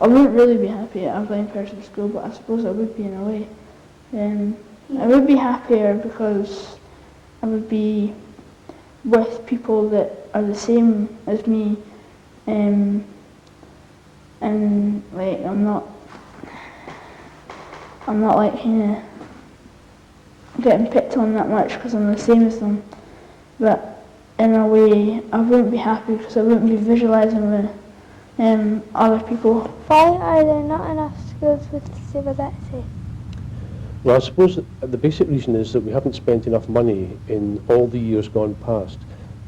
wouldn't really be happy at a blind person's school, but I suppose I would be in a way. I would be happier because I would be with people that are the same as me, and like I'm not like kind of getting picked on that much because I'm the same as them. But in a way, I wouldn't be happy because I wouldn't be visualising with other people. Why are there not enough schools with disability? Well, I suppose the basic reason is that we haven't spent enough money in all the years gone past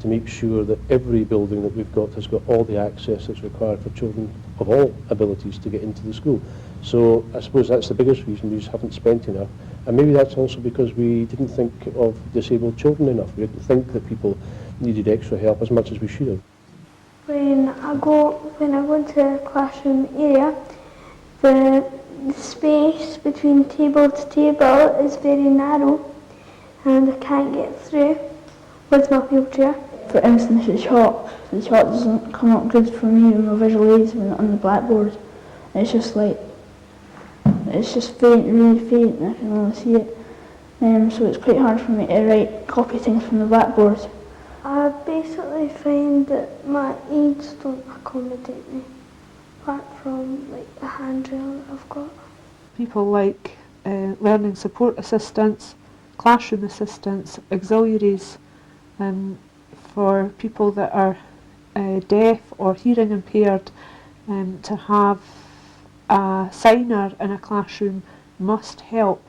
to make sure that every building that we've got has got all the access that's required for children of all abilities to get into the school. So I suppose that's the biggest reason we just haven't spent enough. And maybe that's also because we didn't think of disabled children enough. We didn't think that people needed extra help as much as we should have. When I go into a classroom area, the space between table to table is very narrow and I can't get through with my wheelchair. For instance, the chalk doesn't come up good for me with my visual aids on the blackboard. It's just faint, really faint, and I can only see it. So it's quite hard for me to copy things from the blackboard. I basically find that my aids don't accommodate me, apart from like the handrail that I've got. People like learning support assistants, classroom assistants, auxiliaries for people that are deaf or hearing impaired, to have a signer in a classroom must help.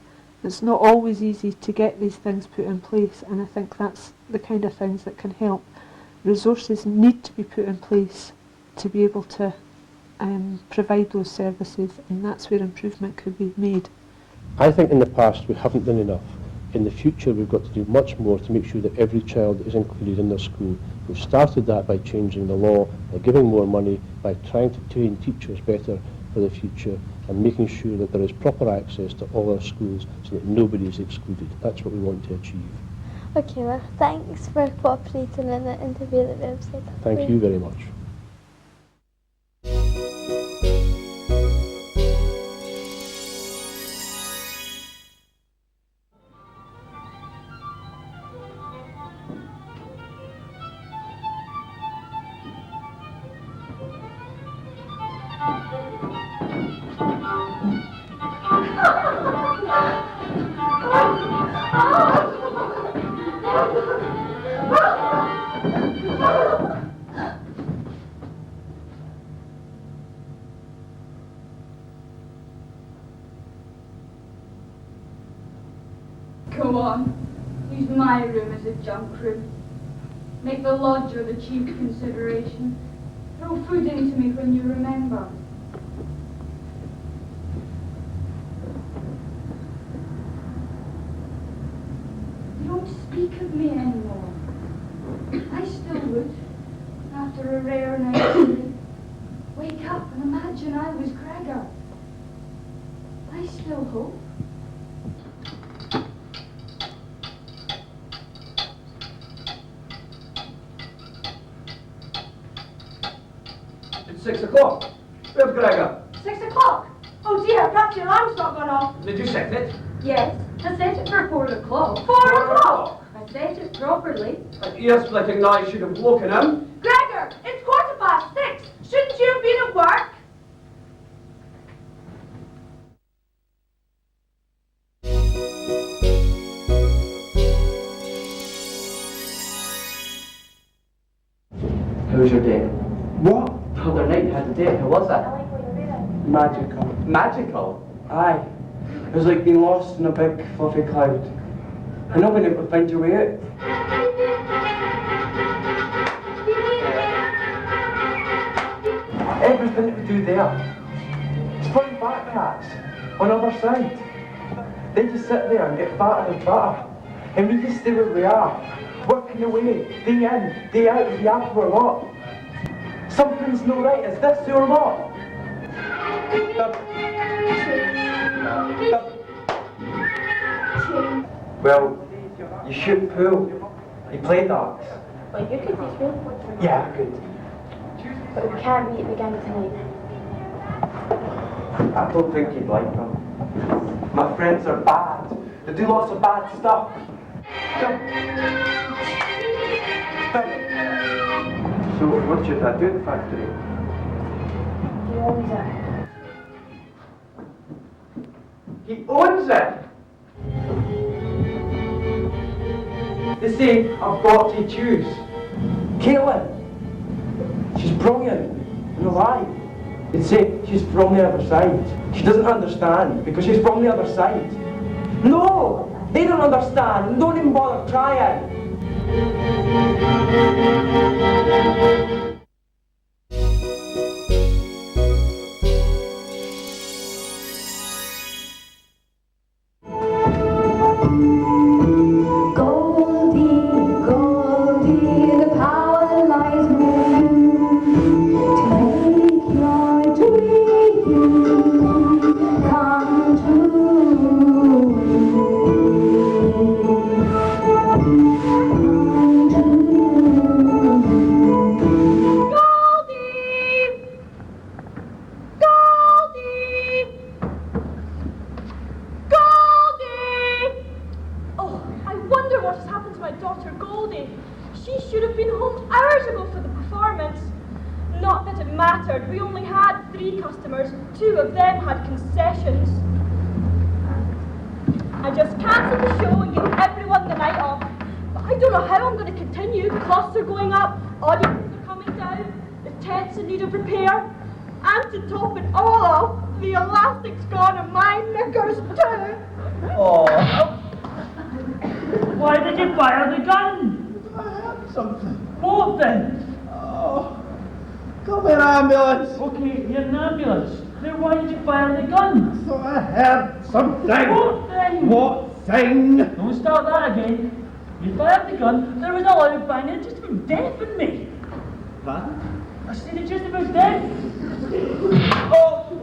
It's not always easy to get these things put in place, and I think that's the kind of things that can help. Resources need to be put in place to be able to provide those services, and that's where improvement could be made. I think in the past we haven't done enough. In the future we've got to do much more to make sure that every child is included in their school. We've started that by changing the law, by giving more money, by trying to train teachers better for the future, and making sure that there is proper access to all our schools so that nobody is excluded. That's what we want to achieve. Okay, well, thanks for cooperating in the interview that we've set up. Thank you very much. Go on, use my room as a junk room. Make the lodger the chief consideration. Throw food into me when you remember. You don't speak of me anymore. I still would, after a rare night's sleep, wake up and imagine I was Gregor. I still hope. It's 6 o'clock. Where's Gregor? 6 o'clock? Oh dear, perhaps your alarm's not gone off. Did you set it? Yes, I set it for 4 o'clock. 4 o'clock? I set it properly. An ear-splitting noise should have woken him. Gregor, it's 6:15. Shouldn't you have been at work? How was your day? What? The other night you had a date. How was it? Magical. Magical? Aye. It was like being lost in a big fluffy cloud. I know when it would find your way out. Everything that we do there. It's flying back cats on the other side. They just sit there and get fatter and fatter. And we just stay where we are, working away, day in, day out, the apple or what. Something's no right, is this or what? Well, you shoot pool, you play darts. Well, you could teach me. Yeah, I could. But we can't meet again tonight. I don't think you'd like them. My friends are bad. They do lots of bad stuff. So, what's your dad doing factory? He owns it. He owns it! They say I've got to choose. Caitlin, she's brilliant, and lie. They say she's from the other side. She doesn't understand because she's from the other side. No, they don't understand. Don't even bother trying. We only had 3 customers, 2 of them had concessions. I just cancelled the show and gave everyone the night off. But I don't know how I'm going to continue. Costs are going up, audiences are coming down, the tent's in need of repair, and to top it all off, the elastic's gone and my knickers too. Oh. Why did you fire the gun? I had something. Both then. Oh. Come in, ambulance. Okay, you're an ambulance. Then why did you fire the gun? So I had something. What thing? What thing? Don't start that again. You fired the gun, there was a loud bang, it just about deafened me. What? I said it just about deaf. Oh.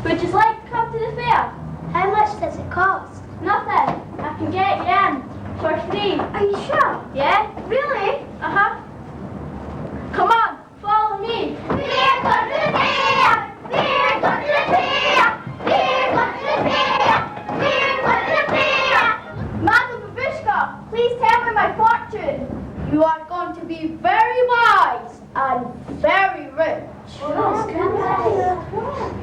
Would you like to come to the fair? How much does it cost? Nothing. I can get you in for free. Are you sure? Yeah. Really? Uh-huh. Come on, follow me. We're going to the fair! We're going to the fair! We're going to the fair! We're going to the fair! Madam Babushka, please tell me my fortune. You are going to be very wise and very rich. Oh, goodness.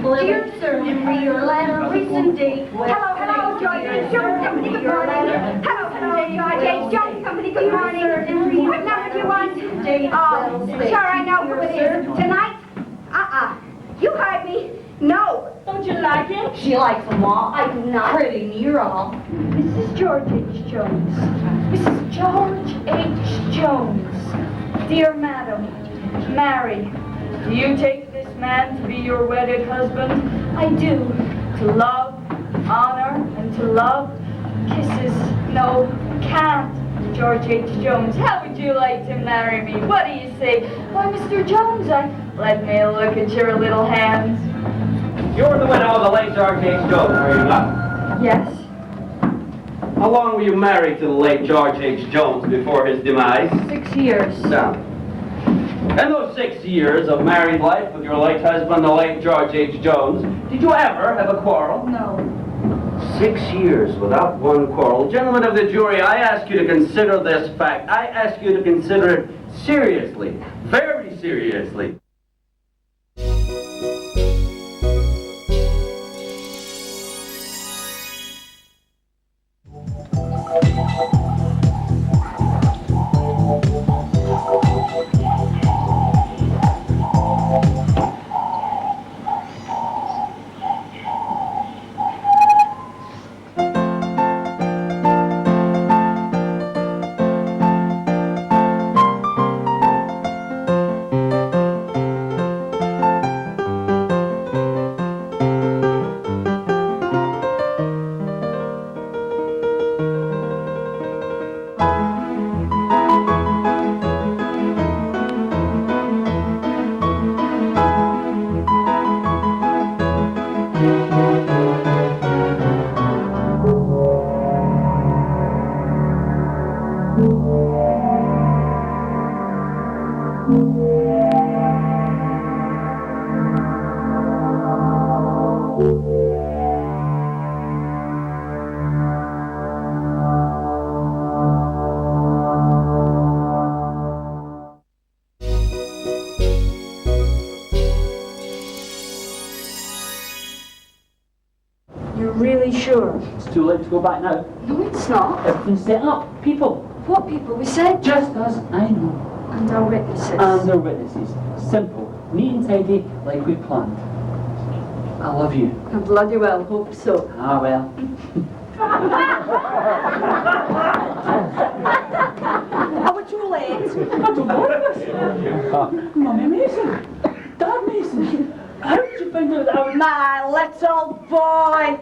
Dear sir, in your letter, recent date. Hello, George H. Jones Company, good morning. Hello, George H. Jones Company, good morning. What number do you want? Oh, sure, I know who it is. Tonight? You heard me. No. Don't you like him? She likes him all. I do not. Pretty near all. Mrs. George H. Jones. Mrs. George H. Jones. Dear Madam, Mary, do you take this man to be your wedded husband? I do. To love, honor, and to love. Kisses, no, can't. George H. Jones, how would you like to marry me? What do you say? Why, Mr. Jones, let me look at your little hands. You're the widow of the late George H. Jones, are you not? Yes. How long were you married to the late George H. Jones before his demise? 6 years. Now, in those 6 years of married life with your late husband, the late George H. Jones, did you ever have a quarrel? No. 6 years without one quarrel. Gentlemen of the jury, I ask you to consider this fact. I ask you to consider it seriously, very seriously. You're really sure? It's too late to go back now. No, it's not. Everything's set up. People. What people? We said Just us. I know. and our witnesses. And their witnesses. Simple. Neat and tidy, like we planned. I love you. I bloody well hope so. Ah, well. Are we too late? I don't know this. Mummy Mason. Dad Mason. How did you find out that I was... My little boy!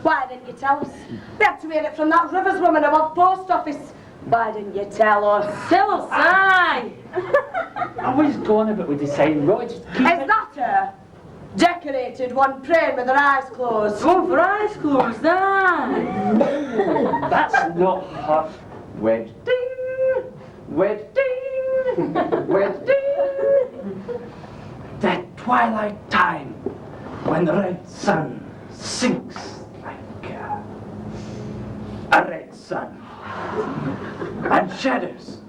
Why didn't you tell us? We had to hear it from that Rivers woman above post office. Why didn't you tell us? Tell us, aye! I was gone if it would decide. Right, just keep Is that her? Decorated one praying with her eyes closed. Oh, for eyes closed, aye. No, that's not her. Wedding, wedding, wedding. That twilight time when the red sun sinks like a red sun, and shadows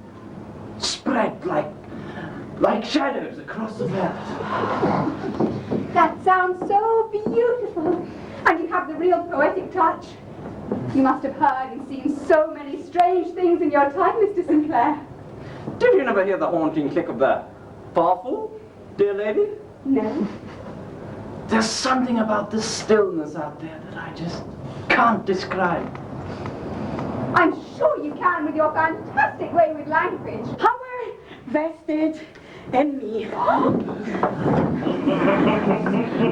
spread like shadows across the veldt. That sounds so beautiful. And you have the real poetic touch. You must have heard and seen so many strange things in your time, Mr. Sinclair. Did you never hear the haunting click of the powerful, dear lady? No. There's something about the stillness out there that I just can't describe. I'm sure you can with your fantastic way with language. Power vested in me.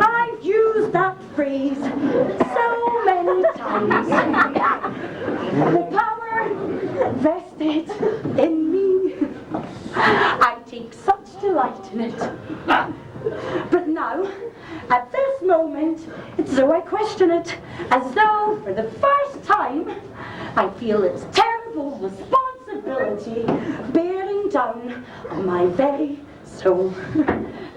I've used that phrase so many times. The power vested in me. I take such delight in it. But now, at this moment, it's as though I question it, as though, for the first time, I feel its terrible responsibility bearing down on my very soul.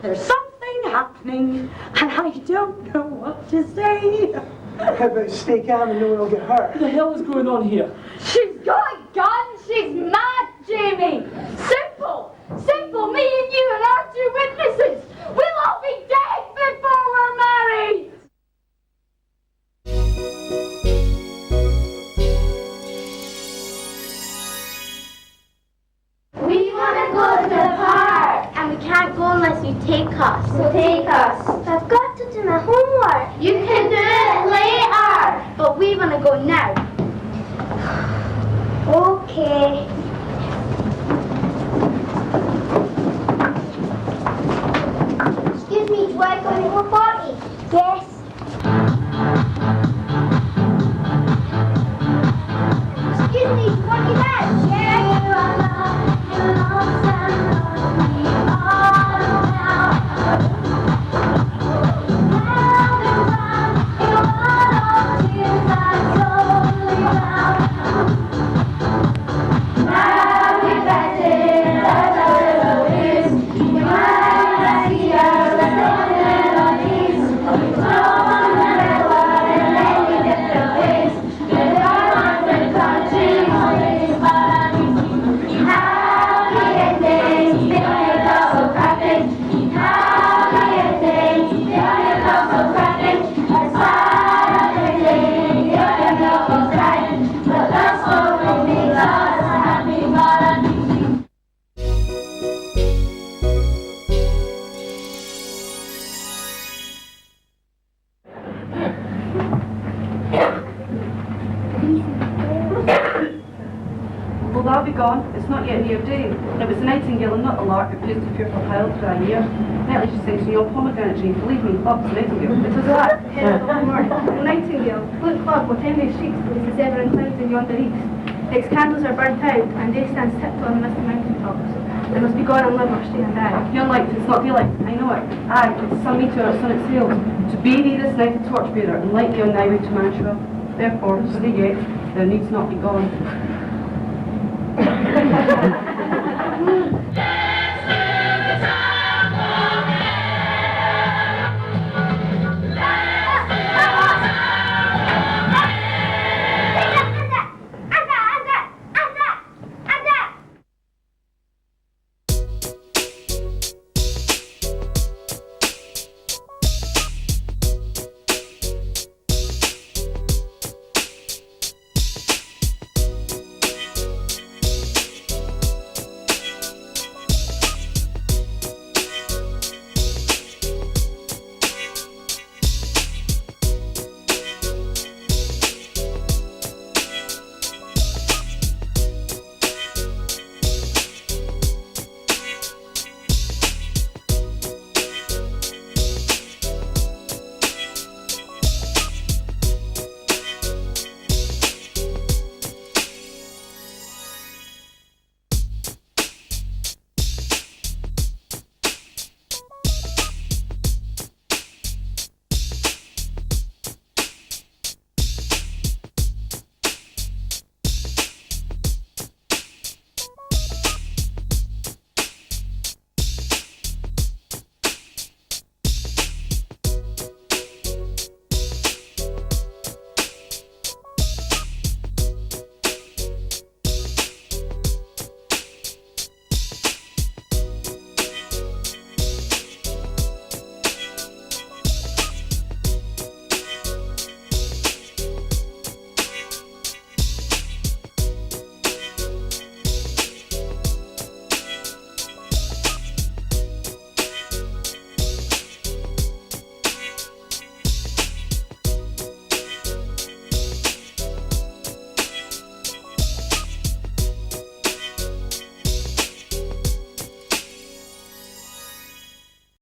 There's something happening, and I don't know what to say. How about stay calm and no one will get hurt? What the hell is going on here? She's got a gun. She's mad, Jamie. Simple. Simple. Me and you and our two witnesses. We'll all be dead before we're married. We want to go to the park. And we can't go unless you take us. So take us. I've got to do my homework. You can do it later. But we want to go now. Okay. Excuse me, do I go to a party? Yes. Excuse me, do you want to dance? Will that be gone? It's not yet near day. It was the nightingale and not the lark that produced the fearful howl for a year. Netly she sings me on pomegranate tree. Believe me, oh, it's the nightingale. It was that. The nightingale, look, love, what envy shrieks, this is ever inclined in yonder east. Its candles are burnt out, and day stands tiptoe on the misty mountain tops. They must be gone and live or stay and die. Your light, it's not daylight, I know it. Aye, it's some meteor, sun it sails. To be thee this night a torchbearer, and light thee on thy way to Mantua. Therefore, stay yet, thou needst not be gone.